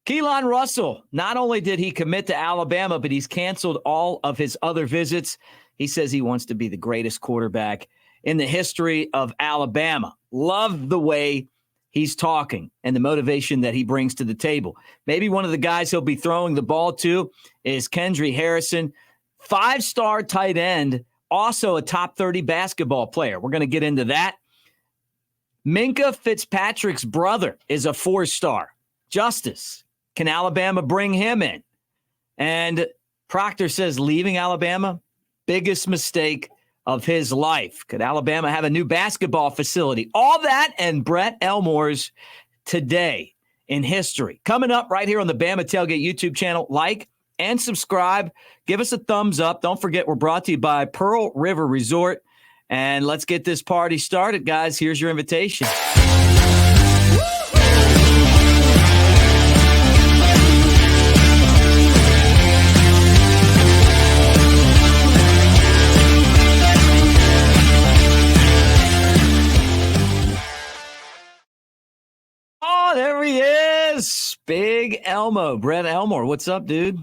Keelon Russell, not only did he commit to Alabama, but he's canceled all of his other visits. He says he wants to be the greatest quarterback in the history of Alabama. Love the way he's talking and the motivation that he brings to the table. Maybe one of the guys he'll be throwing the ball to is Kendry Harrison, 5-star tight end, also a top 30 basketball player. We're going to get into that. Minkah Fitzpatrick's brother is a 4-star. Justice. Can Alabama bring him in? And Proctor says leaving Alabama, biggest mistake of his life. Could Alabama have a new basketball facility? All that and Brett Elmore's Today in History. Coming up right here on the Bama Tailgate YouTube channel. Like and subscribe. Give us a thumbs up. Don't forget we're brought to you by Pearl River Resort. And let's get this party started, guys. Here's your invitation. Oh, there he is. Big Elmo. Brett Elmore. What's up, dude?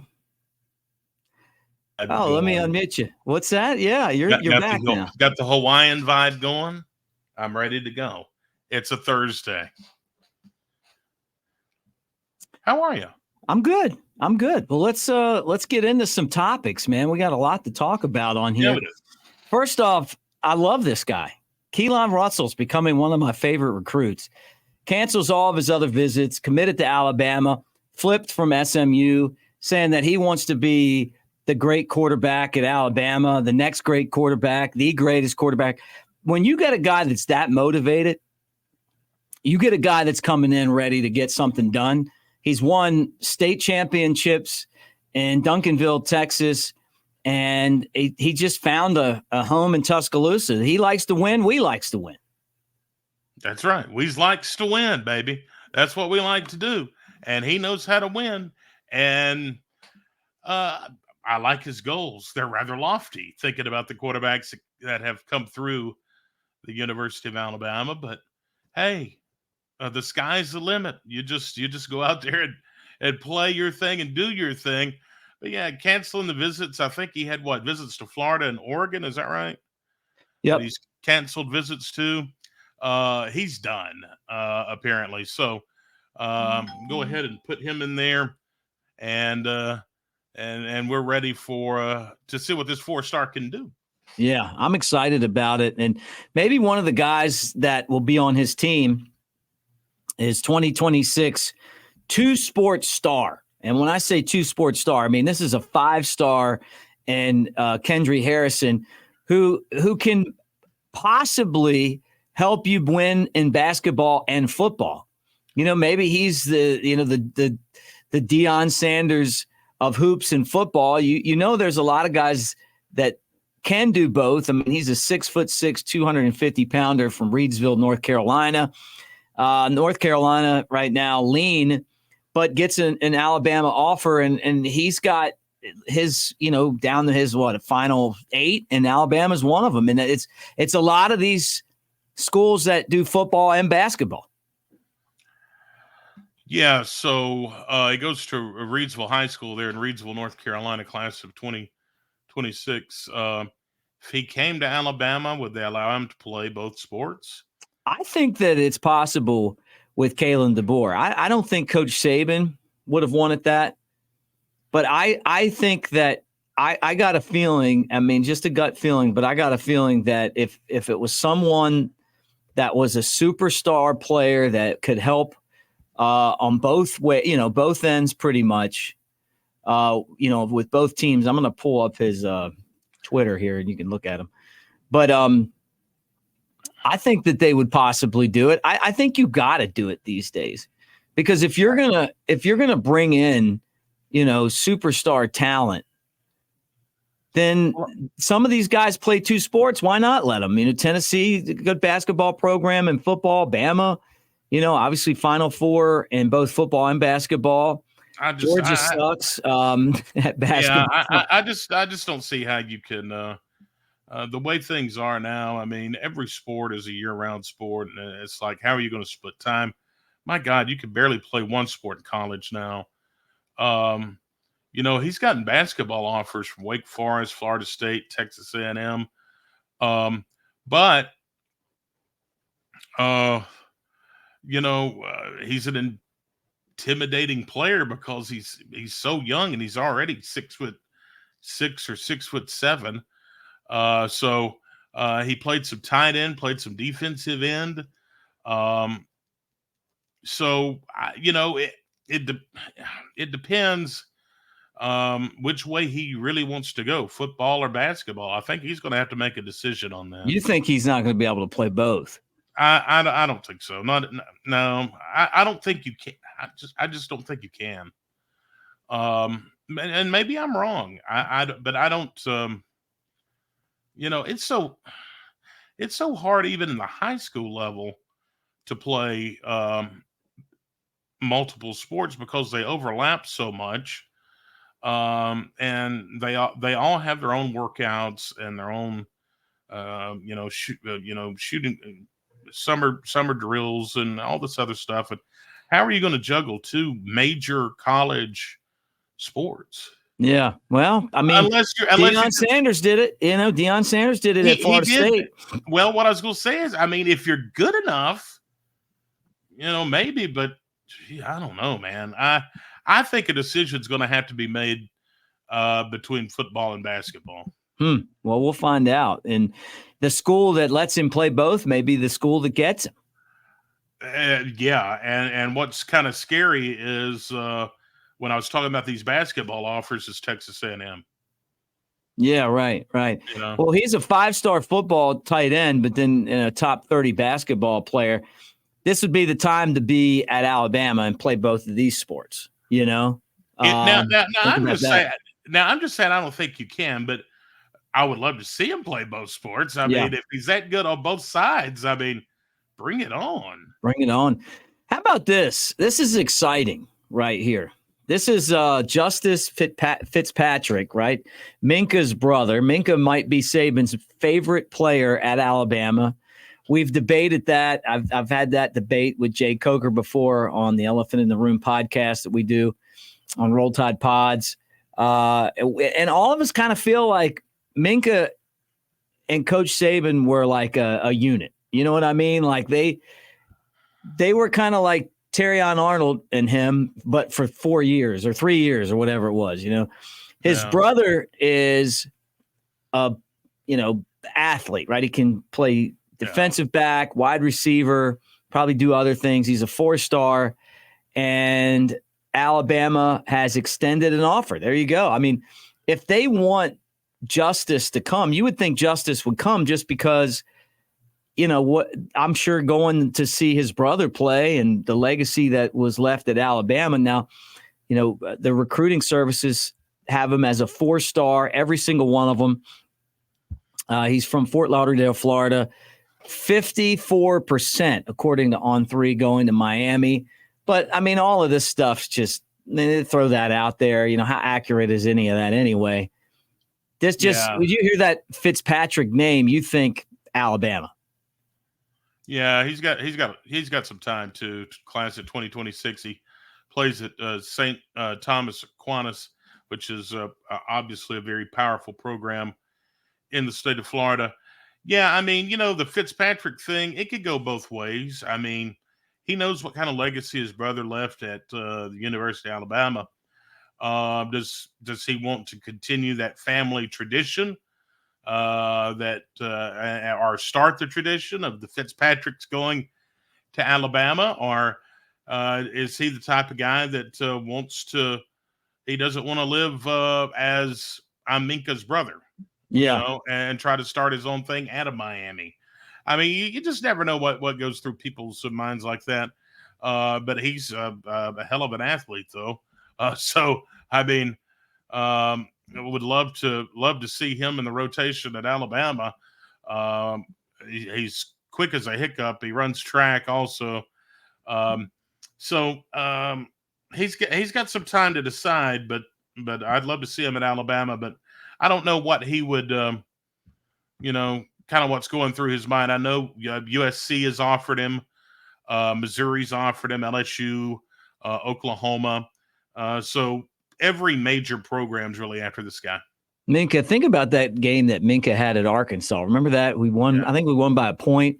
Let me unmute you. What's that? Yeah, you're back now. Got the Hawaiian vibe going. I'm ready to go. It's a Thursday. How are you? I'm good. Well, let's get into some topics, man. We got a lot to talk about on here. Yeah, First off, I love this guy. Keelon Russell's becoming one of my favorite recruits. Cancels all of his other visits, committed to Alabama, flipped from SMU, saying that he wants to be the great quarterback at Alabama, the next great quarterback, the greatest quarterback. When you get a guy that's that motivated, you get a guy that's coming in ready to get something done. He's won state championships in Duncanville, Texas, and he just found a home in Tuscaloosa. He likes to win. We likes to win. That's right. We likes to win, baby. That's what we like to do. And he knows how to win. And I like his goals. They're rather lofty, thinking about the quarterbacks that have come through the University of Alabama. But hey, the sky's the limit. You just go out there and play your thing and do your thing. But yeah, canceling the visits. I think he had visits to Florida and Oregon. Is that right? Yep. He's canceled visits to. He's done, apparently. So go ahead and put him in there, and we're ready to see what this 4-star can do. Yeah, I'm excited about it. And maybe one of the guys that will be on his team is 2026 2-sport star. And when I say 2-sport star, I mean this is a 5-star and Kendry Harrison, who can possibly help you win in basketball and football. You know, maybe he's the Deion Sanders of hoops and football. You know, there's a lot of guys that can do both. I mean, he's a 6'6", 250-pounder from Reidsville, North Carolina. North Carolina right now lean, but gets an Alabama offer, and he's got his, down to his a final 8, and Alabama's one of them. And it's a lot of these schools that do football and basketball. Yeah, so he goes to Reidsville High School there in Reidsville, North Carolina, class of 2026. If he came to Alabama, would they allow him to play both sports? I think that it's possible with Kalen DeBoer. I don't think Coach Saban would have wanted that, but I think that I got a feeling, I mean, just a gut feeling, but I got a feeling that if it was someone that was a superstar player that could help on both both ends pretty much, with both teams. I'm going to pull up his Twitter here and you can look at him. But I think that they would possibly do it. I think you got to do it these days, because if you're gonna bring in, superstar talent, then some of these guys play 2 sports. Why not let them? Tennessee, good basketball program, and football. Bama, obviously Final Four in both football and basketball. Georgia sucks at basketball. Yeah, I just don't see how you can. The way things are now, I mean, every sport is a year-round sport, and it's like, how are you going to split time my God, you can barely play one sport in college now. Um, he's gotten basketball offers from Wake Forest, Florida State, Texas A&M. But he's an intimidating player because he's so young and he's already 6'6" or 6'7". So he played some tight end, played some defensive end. So it depends which way he really wants to go, football or basketball. I think he's going to have to make a decision on that. You think he's not going to be able to play both? I don't think so. No. I don't think you can. I just don't think you can. And maybe I'm wrong. But I don't. It's so hard even in the high school level to play multiple sports because they overlap so much. And they all have their own workouts and their own, shooting summer drills and all this other stuff. And how are you going to juggle two major college sports? Yeah, well, I mean, Deion Sanders did it. Deion Sanders did it at Florida State. Well, what I was going to say is, I mean, if you're good enough, maybe, but gee, I don't know, man. I think a decision is going to have to be made between football and basketball. Well, we'll find out. And the school that lets him play both may be the school that gets him. Yeah, and what's kind of scary is when I was talking about these basketball offers is Texas A&M. Yeah, right. Well, he's a 5-star football tight end, but then a top 30 basketball player. This would be the time to be at Alabama and play both of these sports. Now I'm just saying. Now I'm just saying I don't think you can, but I would love to see him play both sports. I mean, if he's that good on both sides, I mean, bring it on. Bring it on. How about this? This is exciting right here. This is Justice Fitzpatrick, right? Minkah's brother. Minkah might be Saban's favorite player at Alabama. We've debated that. I've had that debate with Jay Coker before on the Elephant in the Room podcast that we do on Roll Tide Pods. And all of us kind of feel like Minkah and Coach Saban were like a unit. You know what I mean? Like they were kind of like Terrion Arnold and him, but for 4 years or 3 years or whatever it was. His brother is a athlete, right? He can play defensive back, wide receiver, probably do other things. He's a 4-star, and Alabama has extended an offer. There you go. I mean, if they want Justice to come, you would think Justice would come just because, what I'm sure going to see his brother play and the legacy that was left at Alabama. Now, the recruiting services have him as a 4-star, every single one of them. He's from Fort Lauderdale, Florida. 54%, according to On3, going to Miami. But, I mean, all of this stuff's just they throw that out there. How accurate is any of that anyway? When you hear that Fitzpatrick name, you think Alabama. Yeah, he's got some time to class at 2026. He plays at St. Thomas Aquinas, which is obviously a very powerful program in the state of Florida. Yeah, I mean, the Fitzpatrick thing, it could go both ways. I mean, he knows what kind of legacy his brother left at the University of Alabama. Does he want to continue that family tradition or start the tradition of the Fitzpatricks going to Alabama? Or is he the type of guy that he doesn't want to live as I'm Minkah's brother? And try to start his own thing out of Miami. I mean, you just never know what goes through people's minds like that. But he's a hell of an athlete, though. So, I mean, would love to see him in the rotation at Alabama. He's quick as a hiccup. He runs track also. He's got some time to decide, but I'd love to see him at Alabama. But I don't know what he would, kind of what's going through his mind. I know USC has offered him Missouri's offered him, LSU, Oklahoma. So every major program's really after this guy. Minkah, think about that game that Minkah had at Arkansas. Remember that? We won. Yeah. I think we won by a point.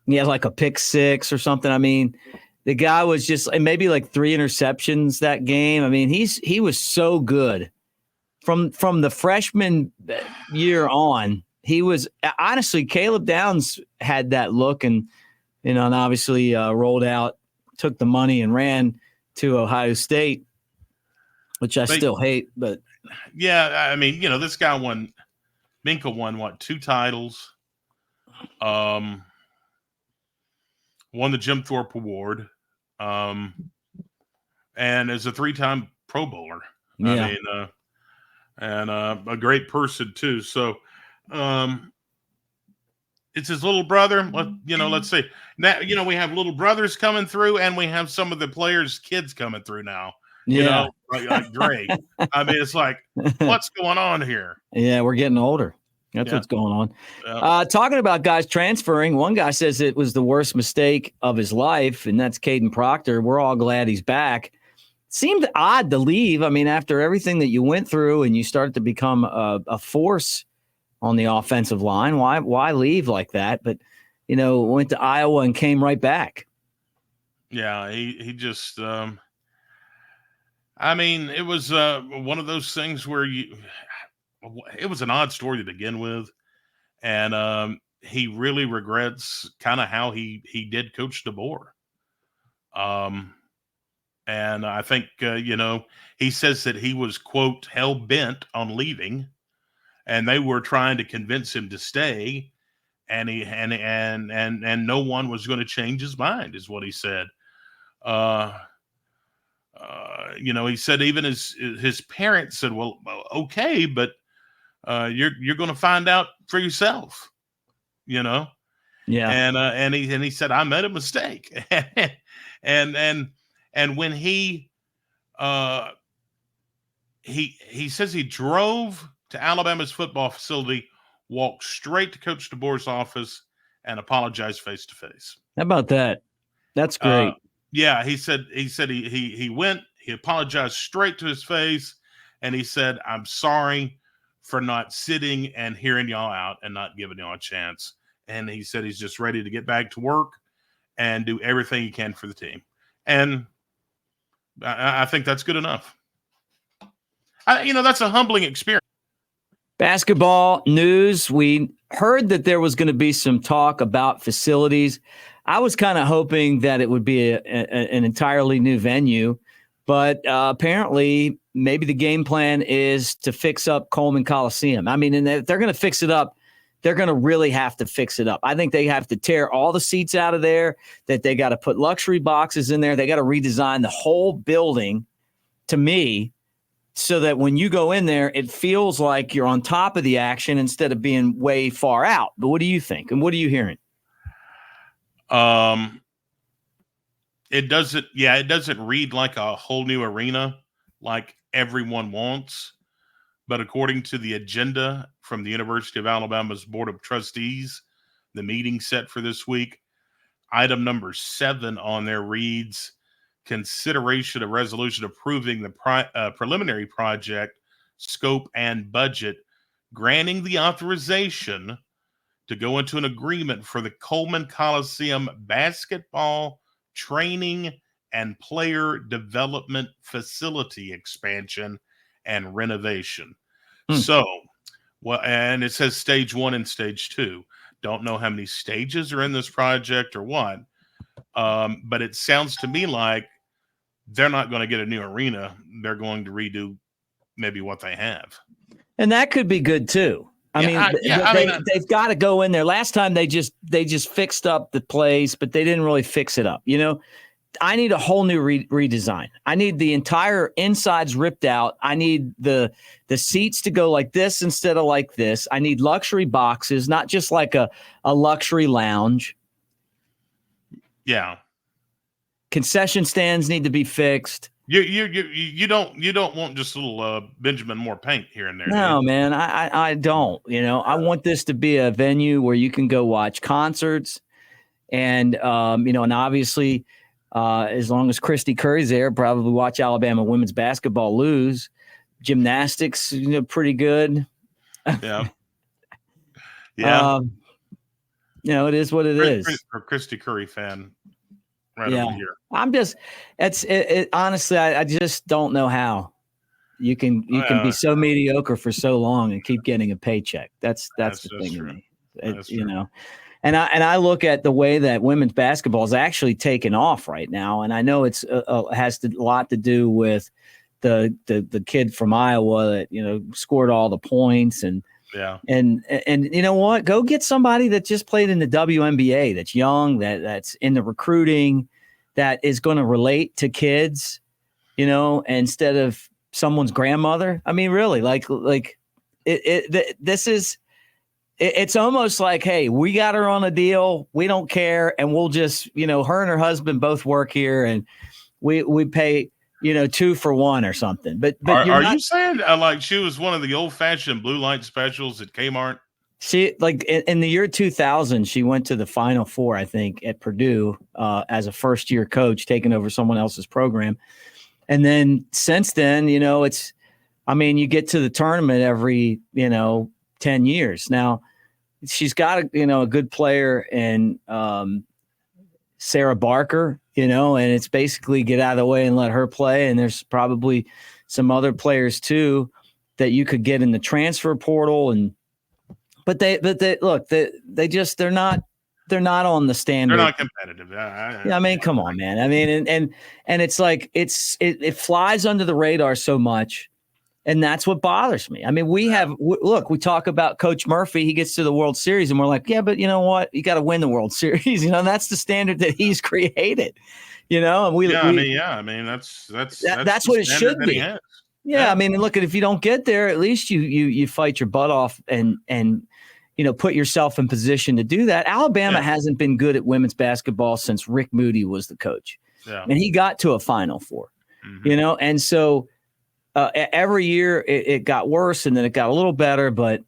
He had like a pick six or something. I mean, the guy was just maybe like 3 interceptions that game. I mean, he was so good from the freshman year on. He was honestly, Caleb Downs had that look and obviously rolled out, took the money and ran to Ohio State, which I still hate, but yeah, I mean, this guy Minkah won what, 2 titles, won the Jim Thorpe Award, and is a 3-time Pro Bowler. Yeah. I mean, and a great person too. So, it's his little brother. Let's say now, we have little brothers coming through, and we have some of the players' kids coming through now. Yeah. Like great. I mean, it's like, what's going on here? Yeah, we're getting older. That's what's going on. Yeah. Talking about guys transferring, one guy says it was the worst mistake of his life, and that's Kadyn Proctor. We're all glad he's back. Seemed odd to leave. I mean, after everything that you went through and you started to become a force on the offensive line, why leave like that? But, went to Iowa and came right back. Yeah, he just I mean, it was one of those things where it was an odd story to begin with. And he really regrets kind of how he did Coach DeBoer. And I think, he says that he was, quote, hell bent on leaving, and they were trying to convince him to stay. And and no one was going to change his mind, is what he said. He said even his parents said, well, okay, but you're going to find out for yourself, Yeah. And he said, I made a mistake. and when he says he drove to Alabama's football facility, walked straight to Coach DeBoer's office, and apologized face to face. How about that? That's great. Yeah, he said he went, he apologized straight to his face, and he said, I'm sorry for not sitting and hearing y'all out and not giving y'all a chance. And he said he's just ready to get back to work and do everything he can for the team. And I think that's good enough. That's a humbling experience. Basketball news. We heard that there was going to be some talk about facilities. I was kind of hoping that it would be an entirely new venue, but apparently maybe the game plan is to fix up Coleman Coliseum. I mean, and if they're going to fix it up, they're going to really have to fix it up. I think they have to tear all the seats out of there, that they got to put luxury boxes in there. They got to redesign the whole building, to me, so that when you go in there, it feels like you're on top of the action instead of being way far out. But what do you think? And what are you hearing? It doesn't read like a whole new arena like everyone wants. But according to the agenda from the University of Alabama's Board of Trustees, the meeting set for this week, item number 7 on there reads, consideration of resolution approving the preliminary project scope and budget, granting the authorization to go into an agreement for the Coleman Coliseum basketball training and player development facility expansion and renovation. So, and it says stage 1 and stage 2. Don't know how many stages are in this project or what, but it sounds to me like they're not going to get a new arena. They're going to redo maybe what they have. And that could be good too. They've got to go in there. Last time they just fixed up the place, but they didn't really fix it up. I need a whole new redesign. I need the entire insides ripped out. I need the seats to go like this instead of like this. I need luxury boxes, not just like a luxury lounge. Yeah. Concession stands need to be fixed. You don't want just a little Benjamin Moore paint here and there. No, man, I don't. I want this to be a venue where you can go watch concerts And, and obviously, as long as Christy Curry's there, probably watch Alabama women's basketball lose. Gymnastics, pretty good. Yeah. Yeah. It is what it is. For Christy Curry fan right Yeah. over here. I'm just, honestly, I just don't know how you can be so mediocre for so long and keep getting a paycheck. That's the thing true. to me. And I look at the way that women's basketball is actually taken off right now, and I know it's has a lot to do with the kid from Iowa that scored all the points and you know what? Go get somebody that just played in the WNBA that's young, that's in the recruiting, that is going to relate to kids, instead of someone's grandmother. I mean, really, it's almost like, hey, we got her on a deal. We don't care. And we'll just, her and her husband both work here and we pay, 2 for 1 or something. But are you saying like she was one of the old fashioned blue light specials at Kmart? She in the year 2000, she went to the Final Four, I think, at Purdue as a first year coach, taking over someone else's program. And then since then, you get to the tournament every, 10 years. Now, she's got a good player in Sarah Barker, and it's basically get out of the way and let her play. And there's probably some other players too that you could get in the transfer portal. But they look, they're not on the standard. They're not competitive. I mean, come on, man. I mean, and it's like it flies under the radar so much. And that's what bothers me. I mean, we talk about Coach Murphy. He gets to the World Series and we're like, yeah, but you know what? You got to win the World Series. That's the standard that he's created, and that's what it should be. Yeah. I mean, look, if you don't get there, at least you fight your butt off and put yourself in position to do that. Alabama hasn't been good at women's basketball since Rick Moody was the coach. Yeah. And he got to a Final Four, and so every year it got worse and then it got a little better, but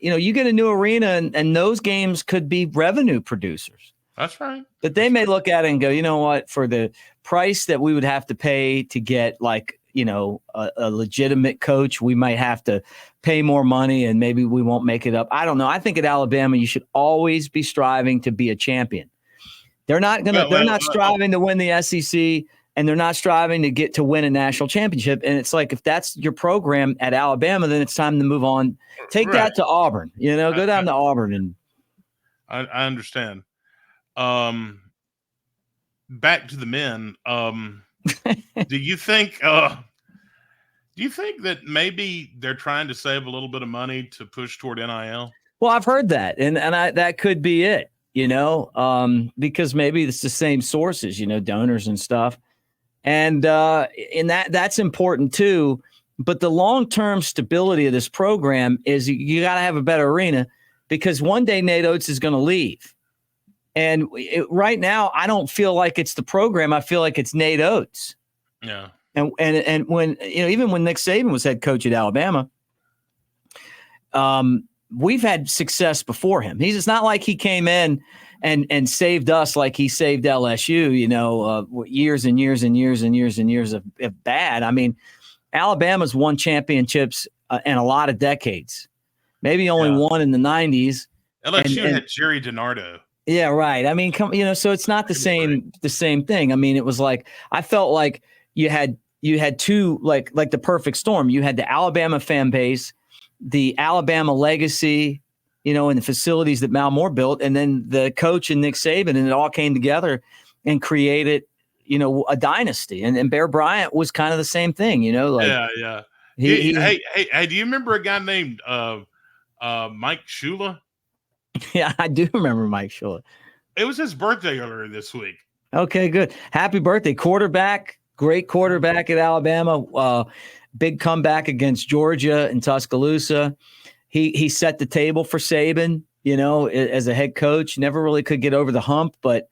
you get a new arena and those games could be revenue producers. That's right. But they may look at it and go, you know what, for the price that we would have to pay to get a legitimate coach, we might have to pay more money and maybe we won't make it up. I don't know. I think at Alabama, you should always be striving to be a champion. They're not striving to win the SEC. And they're not striving to win a national championship. And it's like, if that's your program at Alabama, then it's time to move on. Take that to Auburn, go down to Auburn. And I understand. Back to the men. Do you think that maybe they're trying to save a little bit of money to push toward NIL? Well, I've heard that. And that could be it, because maybe it's the same sources, donors and stuff. And that's important too. But the long-term stability of this program is you got to have a better arena because one day Nate Oates is going to leave. And right now, I don't feel like it's the program. I feel like it's Nate Oates. Yeah. And when even when Nick Saban was head coach at Alabama, we've had success before him. It's not like he came in and saved us like he saved LSU, years and years and years and years and years of bad. I mean, Alabama's won championships in a lot of decades, maybe only one in the 90s. LSU had Jerry DiNardo. Yeah, right. I mean, so it's not the same thing. I mean, it was like, I felt like you had two, like the perfect storm. You had the Alabama fan base, the Alabama legacy, and the facilities that Mal Moore built, and then the coach and Nick Saban, and it all came together and created, a dynasty. And Bear Bryant was kind of the same thing, Yeah. Hey, do you remember a guy named Mike Shula? Yeah, I do remember Mike Shula. It was his birthday earlier this week. Okay, good. Happy birthday. Great quarterback at Alabama. Big comeback against Georgia and Tuscaloosa. He set the table for Saban, as a head coach. Never really could get over the hump, but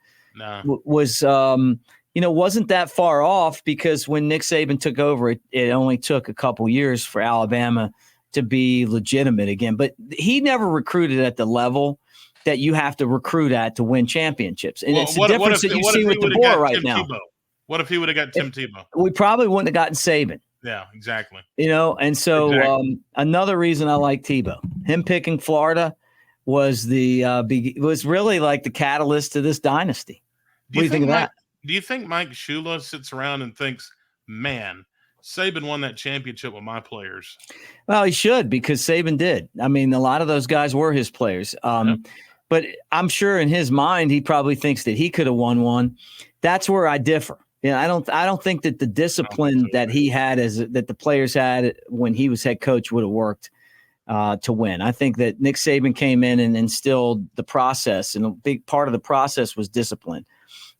was wasn't that far off because when Nick Saban took over, it only took a couple years for Alabama to be legitimate again. But he never recruited at the level that you have to recruit at to win championships. And it's the difference that you see with DeBoer right now. Tebow? What if he would have got Tim Tebow? We probably wouldn't have gotten Saban. Yeah, exactly. And so another reason I like Tebow, him picking Florida was was really like the catalyst to this dynasty. What do you think of that? Do you think Mike Shula sits around and thinks, man, Saban won that championship with my players? Well, he should, because Saban did. I mean, a lot of those guys were his players. But I'm sure in his mind, he probably thinks that he could have won one. That's where I differ. I don't think that the discipline that he had that the players had when he was head coach would have worked to win. I think that Nick Saban came in and instilled the process, and a big part of the process was discipline.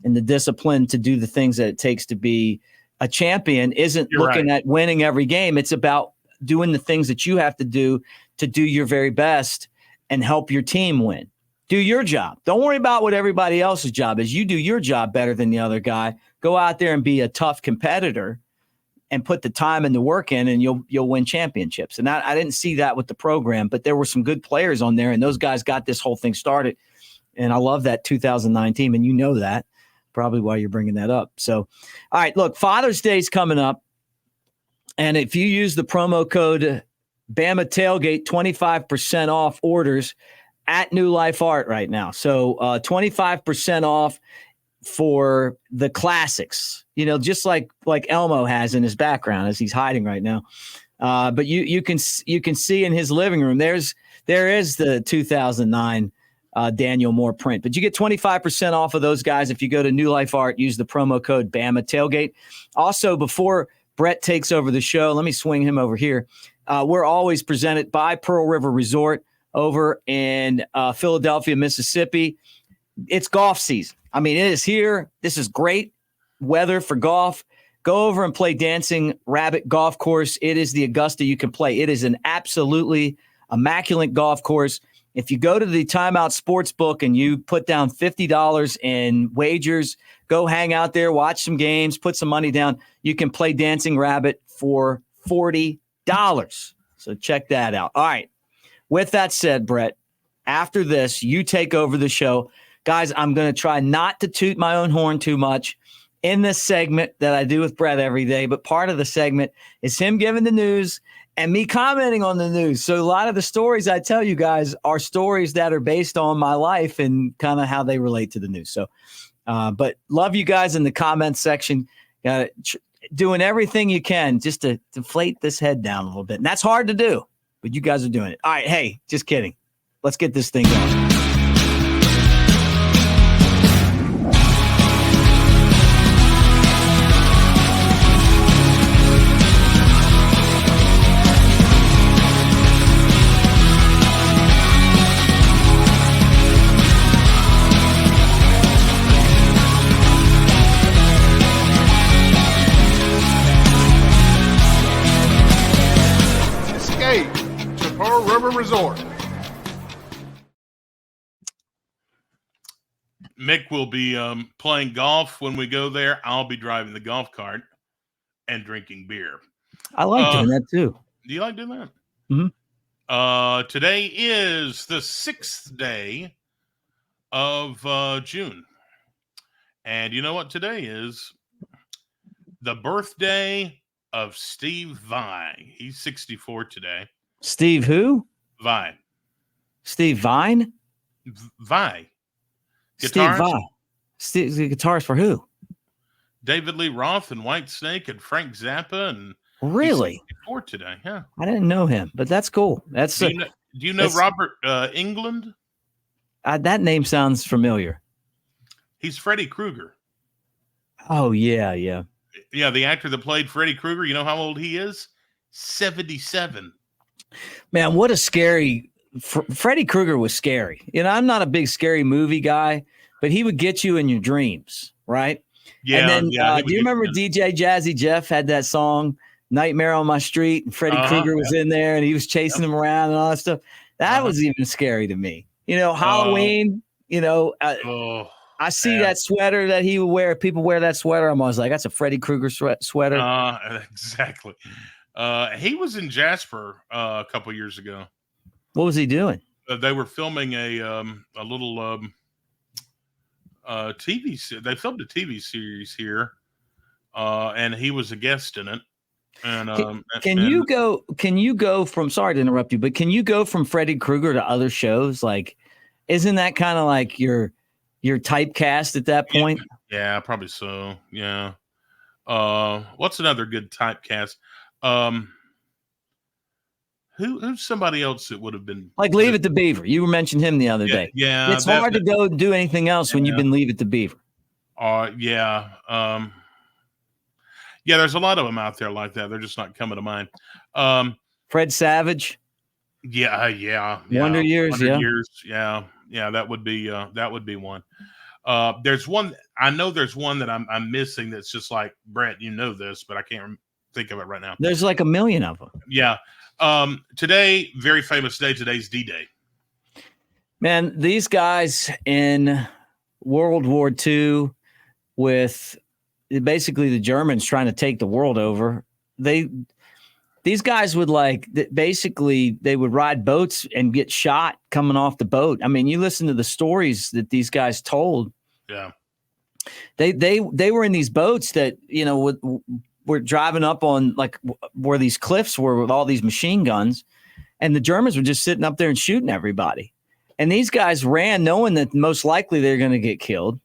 And the discipline to do the things that it takes to be a champion isn't looking at winning every game. It's about doing the things that you have to do your very best and help your team win. Do your job. Don't worry about what everybody else's job is. You do your job better than the other guy. Go out there and be a tough competitor and put the time and the work in, and you'll win championships. And I didn't see that with the program, but there were some good players on there, and those guys got this whole thing started. And I love that 2009 team, and you know that. Probably why you're bringing that up. So, all right, look, Father's Day's coming up. And if you use the promo code Bama Tailgate, 25% off orders at New Life Art right now. So 25% off for the classics, just like Elmo has in his background as he's hiding right now. But you can see in his living room, there is the 2009 Daniel Moore print, but you get 25% off of those guys if you go to New Life Art, use the promo code Bama Tailgate. Also, before Brett takes over the show, let me swing him over here. We're always presented by Pearl River Resort over in Philadelphia, Mississippi. It's golf season. I mean, it is here. This is great weather for golf. Go over and play Dancing Rabbit Golf Course. It is the Augusta you can play. It is an absolutely immaculate golf course. If you go to the Timeout Sportsbook and you put down $50 in wagers, go hang out there, watch some games, put some money down. You can play Dancing Rabbit for $40. So check that out. All right. With that said, Brett, after this, you take over the show. Guys, I'm going to try not to toot my own horn too much in this segment that I do with Brett every day, but part of the segment is him giving the news and me commenting on the news. So a lot of the stories I tell you guys are stories that are based on my life and kind of how they relate to the news. So, but love you guys in the comments section. Doing everything you can just to deflate this head down a little bit. And that's hard to do, but you guys are doing it. All right. Hey, just kidding. Let's get this thing going. Resort. Mick will be playing golf when we go there. I'll be driving the golf cart and drinking beer. I like doing that too. Do you like doing that? Mm-hmm. Today is the 6th day of June. And you know what today is? The birthday of Steve Vai. He's 64 today. Steve who? Vai. Steve Vine? Vai. Steve Vai. Steve, the guitarist for who? David Lee Roth and Whitesnake and Frank Zappa. And really? For today, yeah. I didn't know him, but that's cool. That's do you know Robert England? That name sounds familiar. He's Freddy Krueger. Oh yeah. Yeah, the actor that played Freddy Krueger. You know how old he is? 77. Man, what a scary Freddy Krueger was scary. I'm not a big scary movie guy, but he would get you in your dreams, right? Yeah. And then, yeah do you remember DJ Jazzy Jeff had that song "Nightmare on My Street" and Freddy Krueger was in there and he was chasing him around and all that stuff? That was even scary to me. Halloween. I see that sweater that he would wear. People wear that sweater. I'm always like, that's a Freddy Krueger sweater. Exactly. He was in Jasper a couple years ago. What was he doing? they were filming a little TV. They filmed a TV series here, and he was a guest in it. And can you go from, sorry to interrupt you, but can you go from Freddy Krueger to other shows? Like, isn't that kind of like your typecast at that point? Yeah, probably so. Yeah. What's another good typecast? Who's somebody else that would have been like Leave It to Beaver? You mentioned him the other day. Yeah, it's hard to go do anything else when you've been Leave It to Beaver. Yeah. Yeah, there's a lot of them out there like that. They're just not coming to mind. Fred Savage. Yeah. Wonder Years. Yeah. That would be one. There's one. I know there's one that I'm missing. That's just like, Brett, you know this, but I can't think of it right now. There's like a million of them. Yeah. Today, very famous day. Today's D-Day. Man, these guys in World War II, with basically the Germans trying to take the world over, these guys would basically they would ride boats and get shot coming off the boat. I mean, you listen to the stories that these guys told. Yeah. They were in these boats that, were driving up on like where these cliffs were with all these machine guns, and the Germans were just sitting up there and shooting everybody. And these guys ran knowing that most likely they're going to get killed.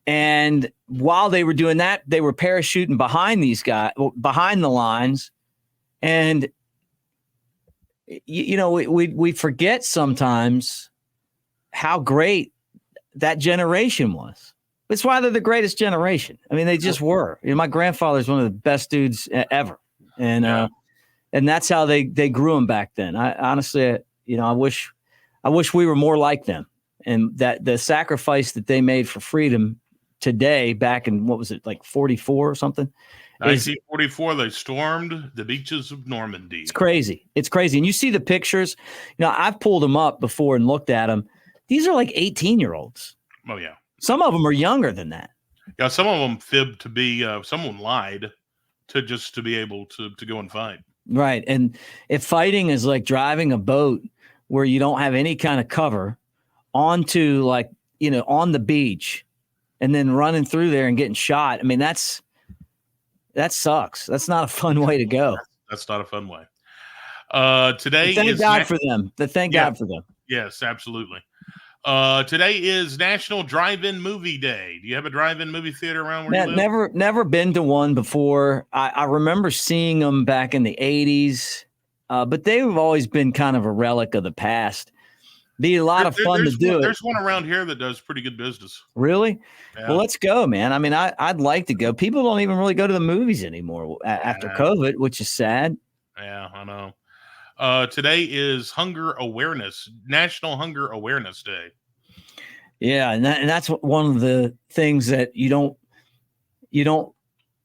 And while they were doing that, they were parachuting behind these guys, behind the lines. And, we forget sometimes how great that generation was. That's why they're the greatest generation. I mean, they just were. My grandfather's one of the best dudes ever. And and that's how they grew them back then. I honestly, I wish we were more like them. And that the sacrifice that they made for freedom today, back in, what was it, like 44 or something? 1944, they stormed the beaches of Normandy. It's crazy. And you see the pictures. I've pulled them up before and looked at them. These are like 18-year-olds. Oh, yeah. Some of them are younger than that. Yeah, some of them fibbed to be, someone lied to be able to go and fight. Right. And if fighting is like driving a boat where you don't have any kind of cover onto on the beach and then running through there and getting shot. I mean, that sucks. That's not a fun way to go. That's not a fun way. Today thank God for them. Thank God for them. Yes, absolutely. Today is National Drive-In Movie Day. Do you have a drive-in movie theater around where you live? Never been to one before. I remember seeing them back in the 80s, but they've always been kind of a relic of the past. Be a lot of fun to do. There's one around here that does pretty good business. Really? Yeah. Well, let's go, man. I mean, I'd like to go. People don't even really go to the movies anymore after COVID, which is sad. Yeah, I know. Today is National Hunger Awareness Day. Yeah, and that's one of the things that you don't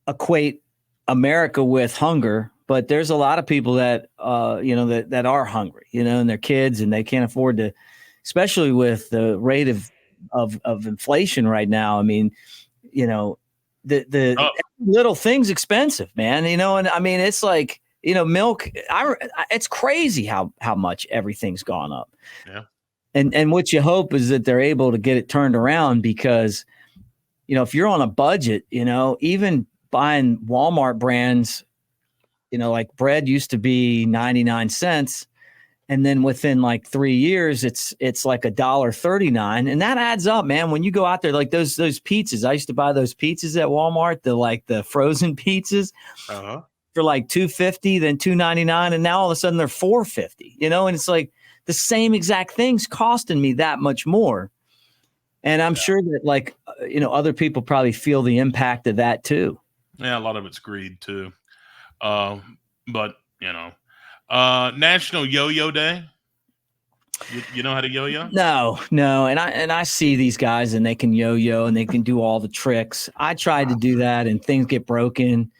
equate America with hunger, but there's a lot of people that that are hungry, and their kids, and they can't afford to, especially with the rate of inflation right now. I mean, the little thing's expensive, man. And I mean, it's like, milk. It's crazy how much everything's gone up. Yeah. And what you hope is that they're able to get it turned around, because, if you're on a budget, even buying Walmart brands, like bread used to be 99 cents. And then within like 3 years, it's like $1.39. And that adds up, man. When you go out there, like those pizzas, I used to buy those pizzas at Walmart, the frozen pizzas. Uh-huh. For like $2.50, then $2.99, and now all of a sudden they're $4.50. And it's like the same exact thing's costing me that much more. And I'm sure that other people probably feel the impact of that too. Yeah, a lot of it's greed too. But National Yo-Yo Day. You know how to yo-yo? No. And I see these guys and they can yo-yo and they can do all the tricks. I tried to do that and things get broken.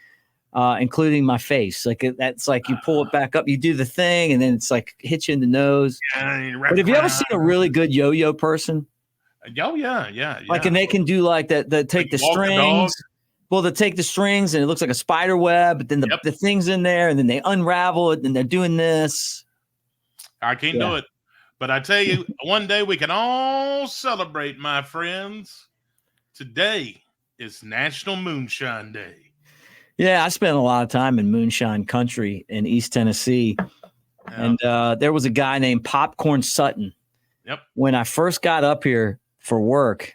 Including my face. That's like you pull it back up, you do the thing, and then it's like hit you in the nose. Yeah, but have you ever seen a really good yo-yo person? Oh, yeah. Like, and they can do like that. They take the strings. Well, they take the strings and it looks like a spider web, but then the thing's in there, and then they unravel it, and they're doing this. I can't do it. But I tell you, one day we can all celebrate, my friends. Today is National Moonshine Day. Yeah, I spent a lot of time in moonshine country in East Tennessee. Yeah. And there was a guy named Popcorn Sutton. Yep. When I first got up here for work,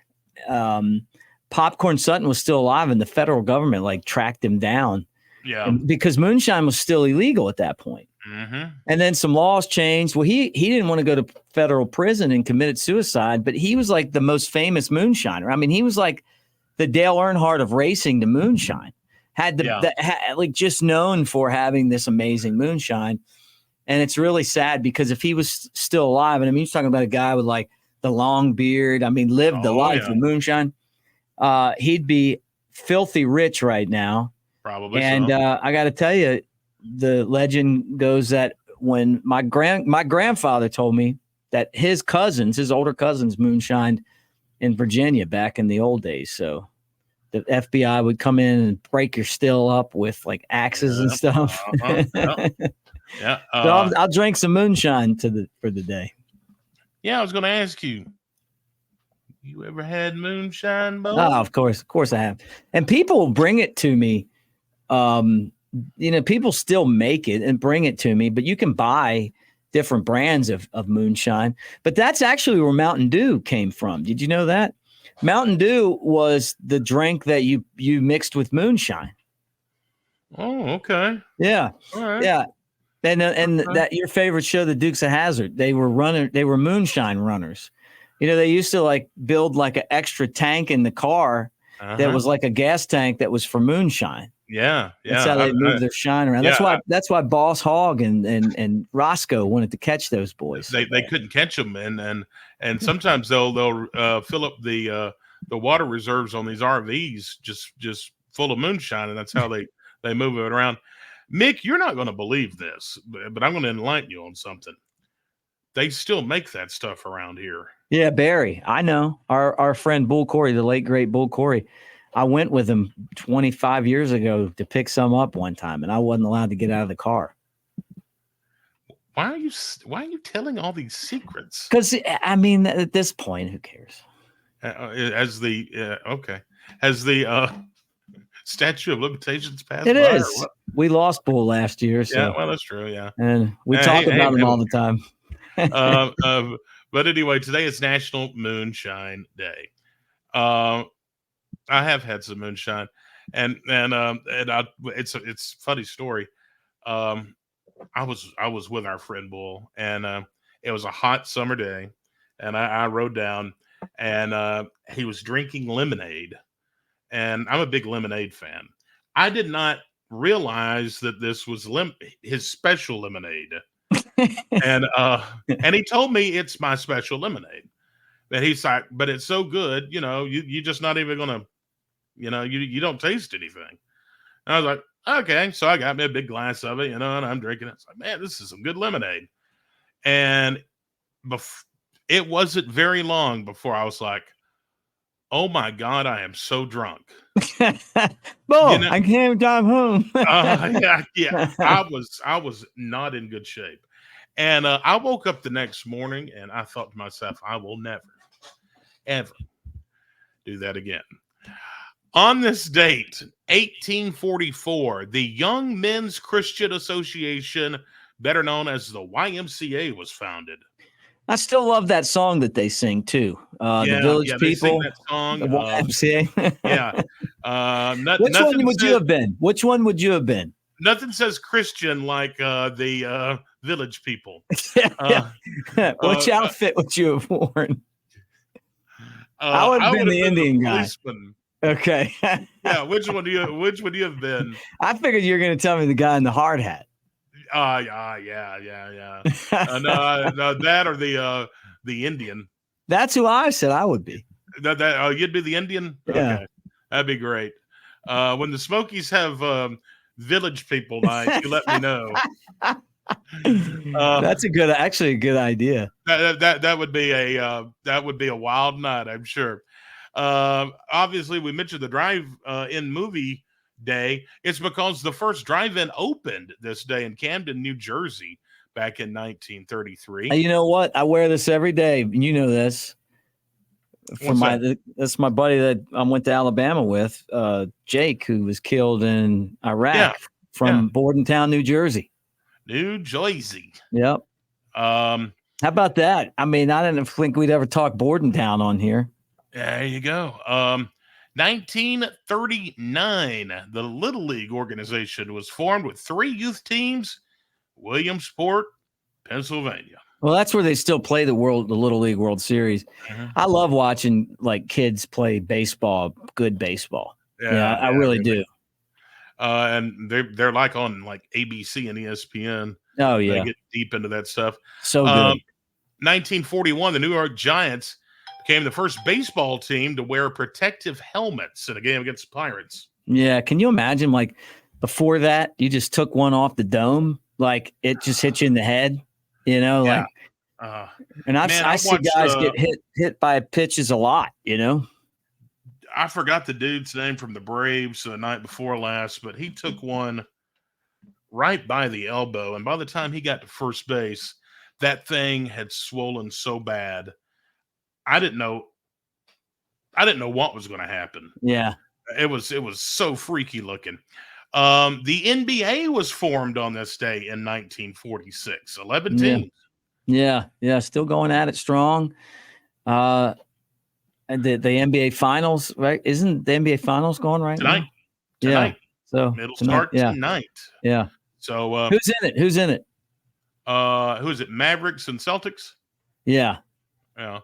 Popcorn Sutton was still alive, and the federal government like tracked him down. Yeah. Because moonshine was still illegal at that point. Mm-hmm. And then some laws changed. Well, he didn't want to go to federal prison and committed suicide, but he was like the most famous moonshiner. I mean, he was like the Dale Earnhardt of racing to moonshine. Like just known for having this amazing moonshine. And it's really sad because if he was still alive, and I mean, he's talking about a guy with like the long beard, I mean, lived the life of moonshine, he'd be filthy rich right now. Probably. And I got to tell you, the legend goes that when my grandfather told me that his older cousins moonshined in Virginia back in the old days. So the FBI would come in and break your still up with like axes and stuff. Yeah. So I'll drink some moonshine for the day. Yeah, I was going to ask you. You ever had moonshine, Bo? Oh, of course I have. And people bring it to me. People still make it and bring it to me, but you can buy different brands of moonshine. But that's actually where Mountain Dew came from. Did you know that? Mountain Dew was the drink that you mixed with moonshine. Oh, okay. Yeah. All right. Yeah. And that your favorite show, the Dukes of Hazzard, they were moonshine runners. They used to like build like an extra tank in the car that was like a gas tank that was for moonshine. Yeah. That's how they move their shine around. That's why Boss Hogg and Roscoe wanted to catch those boys. They couldn't catch them, and sometimes they'll fill up the water reserves on these RVs just full of moonshine, and that's how they move it around. Mick, you're not going to believe this, but I'm going to enlighten you on something. They still make that stuff around here. Yeah, Barry. I know. Our friend Bull Corey, the late, great Bull Corey, I went with him 25 years ago to pick some up one time, and I wasn't allowed to get out of the car. Why are you telling all these secrets? Because, I mean, at this point, who cares? Has the statute of limitations passed? It is. We lost Bull last year. So. Yeah, well, that's true. Yeah. And we talk about him all the time. But anyway, today is National Moonshine Day. I have had some moonshine, and it's a funny story. I was with our friend Bull, and it was a hot summer day, and I rode down, and he was drinking lemonade, and I'm a big lemonade fan. I did not realize that this was his special lemonade. and he told me it's my special lemonade. But he's like, but it's so good, you just not even gonna, you don't taste anything. And I was like, okay. So I got me a big glass of it, and I'm drinking it. It's like, man, this is some good lemonade. And it wasn't very long before I was like, oh my God, I am so drunk. I can't drive home. Yeah. I was not in good shape. And I woke up the next morning and I thought to myself, I will never, ever do that again. On this date, 1844, the Young Men's Christian Association, better known as the YMCA, was founded. I still love that song that they sing too. The Village People, that song, the YMCA. Which one would you have been? Which one would you have been? Nothing says Christian like the Village People. Which outfit would you have worn? I would have been the Indian guy. Policeman. Okay. Yeah, which would you have been? I figured you were going to tell me the guy in the hard hat. Yeah. No, that or the Indian. That's who I said I would be. You'd be the Indian? Yeah. Okay. That'd be great. When the Smokies have Village People night, you let me know. That's a good idea. That would be a wild night, I'm sure. Obviously, we mentioned the drive-in movie day. It's because the first drive-in opened this day in Camden, New Jersey, back in 1933. You know what? I wear this every day. You know this. That's my buddy that I went to Alabama with, Jake, who was killed in Iraq from Bordentown, New Jersey. New Jersey. Yep. How about that? I mean, I didn't think we'd ever talk Bordentown on here. There you go. 1939, the Little League organization was formed with 3 youth teams, Williamsport, Pennsylvania. Well, that's where they still play the Little League World Series. Mm-hmm. I love watching like kids play baseball, good baseball. Yeah, I really do. And they're like on like ABC and ESPN. Oh yeah, they get deep into that stuff. So good. 1941, the New York Giants became the first baseball team to wear protective helmets in a game against the Pirates. Yeah, can you imagine? Like before that, you just took one off the dome, like it just hit you in the head. You know, like, and I see guys get hit by pitches a lot. You know. I forgot the dude's name from the Braves the night before last, but he took one right by the elbow. And by the time he got to first base, that thing had swollen so bad. I didn't know what was going to happen. Yeah. It was so freaky looking. The NBA was formed on this day in 1946, 11 teams. Yeah. Still going at it strong. And the NBA Finals, right? Isn't the NBA Finals going right tonight? Now? Tonight. Yeah. So it'll start tonight. Yeah. So who's in it? Who's in it? Who is it? Mavericks and Celtics? Yeah. Yeah.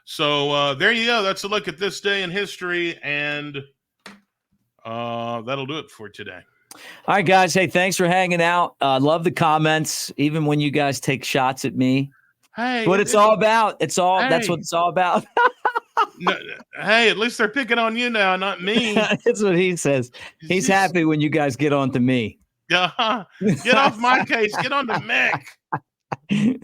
So there you go. That's a look at this day in history, and that'll do it for today. All right, guys. Hey, thanks for hanging out. Love the comments, even when you guys take shots at me. Hey, what it's all about. That's what it's all about. No, hey, at least they're picking on you now, not me. That's what he says. He's happy when you guys get on to me. Get off my case. Get on to Mick.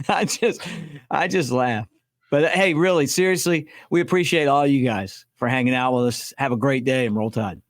I just laugh. But hey, really, seriously, we appreciate all you guys for hanging out with us. Have a great day and roll tide.